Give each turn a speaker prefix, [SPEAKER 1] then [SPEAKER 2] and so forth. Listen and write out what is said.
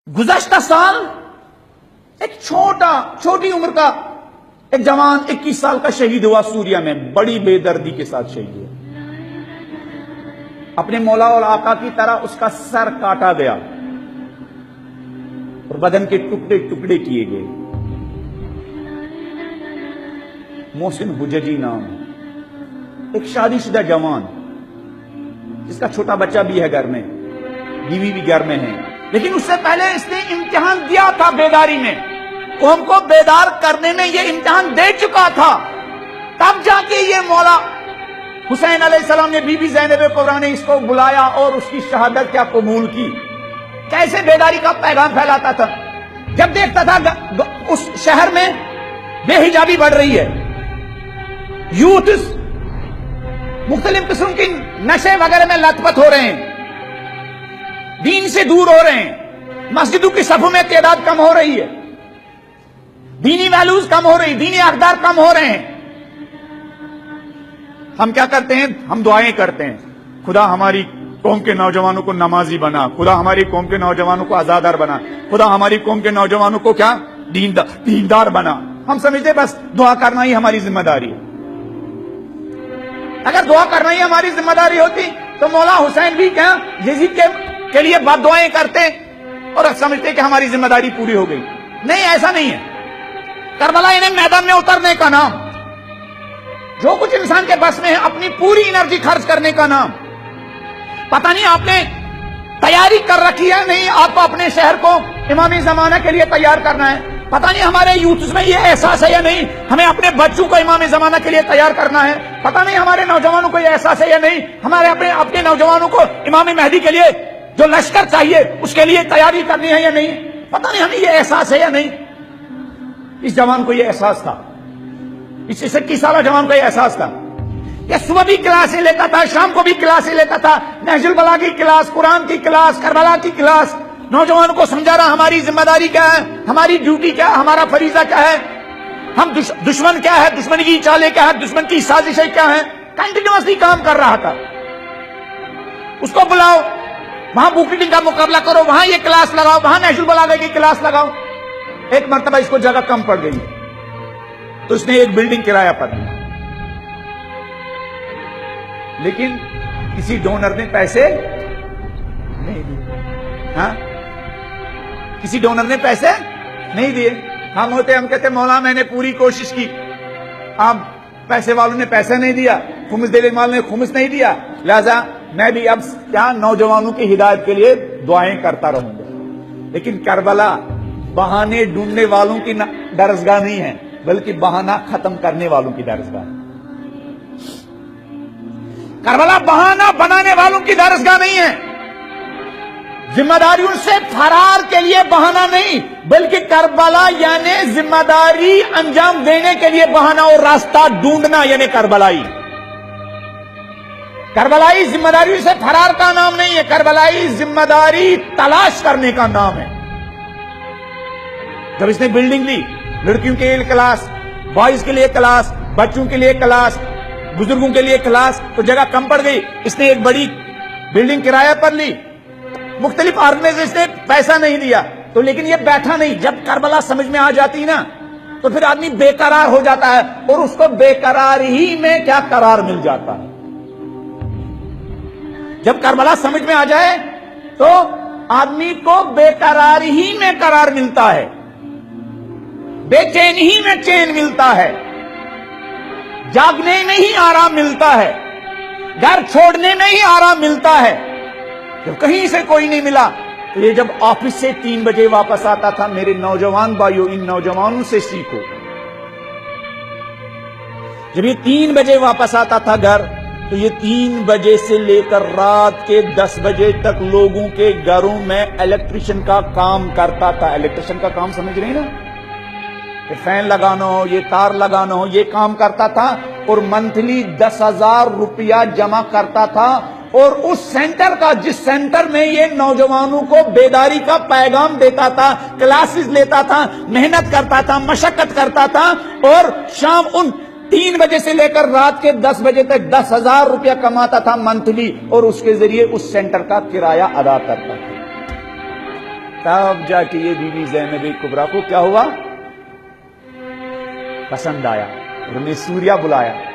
[SPEAKER 1] گزشتہ سال ایک چھوٹی عمر کا ایک جوان 21 سال کا شہید ہوا سوریا میں، بڑی بے دردی کے ساتھ شہید ہوا۔ اپنے مولا اور آقا کی طرح اس کا سر کاٹا گیا اور بدن کے ٹکڑے ٹکڑے کیے گئے۔ محسن حججی نام ایک شادی شدہ جوان، جس کا چھوٹا بچہ بھی ہے گھر میں، بیوی بھی گھر میں ہے، لیکن اس سے پہلے اس نے امتحان دیا تھا بیداری میں، قوم کو بیدار کرنے میں یہ امتحان دے چکا تھا۔ تب جا کے یہ مولا حسین علیہ السلام نے بی بی زینب کبریٰ نے اس کو بلایا اور اس کی شہادت کیا قبول کی۔ کیسے بیداری کا پیغام پھیلاتا تھا؟ جب دیکھتا تھا اس شہر میں بے حجابی بڑھ رہی ہے، یوتھ مختلف قسم کی نشے وغیرہ میں لت پت ہو رہے ہیں، دین سے دور ہو رہے ہیں، مسجدوں کی صفوں میں تعداد کم ہو رہی ہے، دینی ویلیوز کم ہو رہی، دینی اقدار کم ہو رہے ہیں۔ ہم کیا کرتے ہیں؟ ہم دعائیں کرتے ہیں، خدا ہماری قوم کے نوجوانوں کو نمازی بنا، خدا ہماری قوم کے نوجوانوں کو عزادار بنا، خدا ہماری قوم کے نوجوانوں کو کیا دیندار بنا۔ ہم سمجھتے بس دعا کرنا ہی ہماری ذمہ داری ہے۔ اگر دعا کرنا ہی ہماری ذمہ داری ہوتی تو مولا حسین بھی کیا یزید کے لیے بد دعائیں کرتے اور سمجھتے کہ ہماری ذمہ داری پوری ہو گئی۔ نہیں، ایسا نہیں ہے۔ کربلا انہیں میدان میں اترنے کا نام، جو کچھ انسان کے بس میں ہے اپنی پوری انرجی خرچ کرنے کا نام۔ پتہ نہیں آپ نے تیاری کر رکھی ہے نہیں، آپ کو اپنے شہر کو امامی زمانہ کے لیے تیار کرنا ہے۔ پتہ نہیں ہمارے یوتھ میں یہ احساس ہے یا نہیں، ہمیں اپنے بچوں کو امام زمانہ کے لیے تیار کرنا ہے۔ پتہ نہیں ہمارے نوجوانوں کو یہ احساس ہے یا نہیں، ہمارے اپنے نوجوانوں کو امام مہدی کے لیے جو لشکر چاہیے اس کے لیے تیاری کرنی ہے یا نہیں۔ پتہ نہیں ہمیں یہ احساس ہے یا نہیں۔ اس جوان کو یہ احساس تھا، اس 21 سالہ جوان کو یہ احساس تھا۔ یہ صبح بھی کلاسیں لیتا تھا، شام کو بھی کلاسیں لیتا تھا، نہج البلاغہ کی کلاس، قرآن کی کلاس، کربلا کی کلاس، نوجوانوں کو سمجھا رہا ہماری ذمہ داری کیا ہے، ہماری ڈیوٹی کیا ہے، ہمارا فریضہ کیا ہے، ہم دشمن کیا ہے، دشمن کی چالیں کیا ہے، دشمن کی سازشیں کیا ہیں۔ کنٹینیوسلی کام کر رہا تھا۔ اس کو بلاؤ، وہاں بک ریڈنگ کا مقابلہ کرو، وہاں یہ کلاس لگاؤ، وہاں نہج البلاغہ کی کلاس لگاؤ۔ ایک مرتبہ اس کو جگہ کم پڑ گئی تو اس نے ایک بلڈنگ کرایہ پر لی، لیکن کسی ڈونر نے پیسے نہیں دیے۔ ہاں، کسی ڈونر نے پیسے نہیں دیے۔ ہم کہتے مولا میں نے پوری کوشش کی، آپ پیسے والوں نے پیسے نہیں دیا، خمس دینے والوں نے خمس نہیں دیا، لہذا میں بھی اب کیا نوجوانوں کی ہدایت کے لیے دعائیں کرتا رہوں گا۔ لیکن کربلا بہانے ڈھونڈنے والوں کی درسگاہ نہیں ہے، بلکہ بہانہ ختم کرنے والوں کی درسگاہ ہے۔ کربلا بہانہ بنانے والوں کی درسگاہ نہیں ہے، ذمہ داریوں سے فرار کے لیے بہانہ نہیں، بلکہ کربلا یعنی ذمہ داری انجام دینے کے لیے بہانہ اور راستہ ڈھونڈنا، یعنی کربلائی۔ کربلائی ذمہ داریوں سے فرار کا نام نہیں ہے، کربلائی ذمہ داری تلاش کرنے کا نام ہے۔ جب اس نے بلڈنگ لی، لڑکیوں کے لیے کلاس، بوائز کے لیے کلاس، بچوں کے لیے کلاس، بزرگوں کے لیے کلاس، تو جگہ کم پڑ گئی، اس نے ایک بڑی بلڈنگ کرایہ پر لی۔ مختلف آرگنائزیشن نے پیسہ نہیں دیا تو لیکن یہ بیٹھا نہیں۔ جب کربلا سمجھ میں آ جاتی نا تو پھر آدمی بے قرار ہو جاتا ہے، اور اس کو بے قرار ہی میں کیا قرار مل جاتا ہے۔ جب کربلا سمجھ میں آ جائے تو آدمی کو بے قرار ہی میں قرار ملتا ہے، بے چین ہی میں چین ملتا ہے، جاگنے میں ہی آرام ملتا ہے، گھر چھوڑنے میں ہی آرام ملتا ہے۔ جب کہیں سے کوئی نہیں ملا تو یہ جب آفس سے 3 بجے واپس آتا تھا، میرے نوجوان بھائیوں ان نوجوانوں سے سیکھو۔ جب یہ 3 بجے واپس آتا تھا گھر تو یہ 3 بجے سے لے کر رات کے 10 بجے تک لوگوں کے گھروں میں الیکٹریشن کا کام کرتا تھا۔ الیکٹریشن کا کام سمجھ رہے ہیں نا، یہ فین لگانا ہو، یہ تار لگانا ہو، یہ کام کرتا تھا، اور منتھلی 10,000 روپیہ جمع کرتا تھا۔ اور اس سینٹر کا، جس سینٹر میں یہ نوجوانوں کو بیداری کا پیغام دیتا تھا، کلاسز لیتا تھا، محنت کرتا تھا، مشقت کرتا تھا، اور شام ان 3 بجے سے لے کر رات کے 10 بجے تک 10,000 روپیہ کماتا تھا منتھلی، اور اس کے ذریعے اس سینٹر کا کرایہ ادا کرتا تھا۔ تب جا کے یہ بی بی زینب کبریٰ کو کیا ہوا؟ پسند آیا، اور انہیں سوریا بلایا.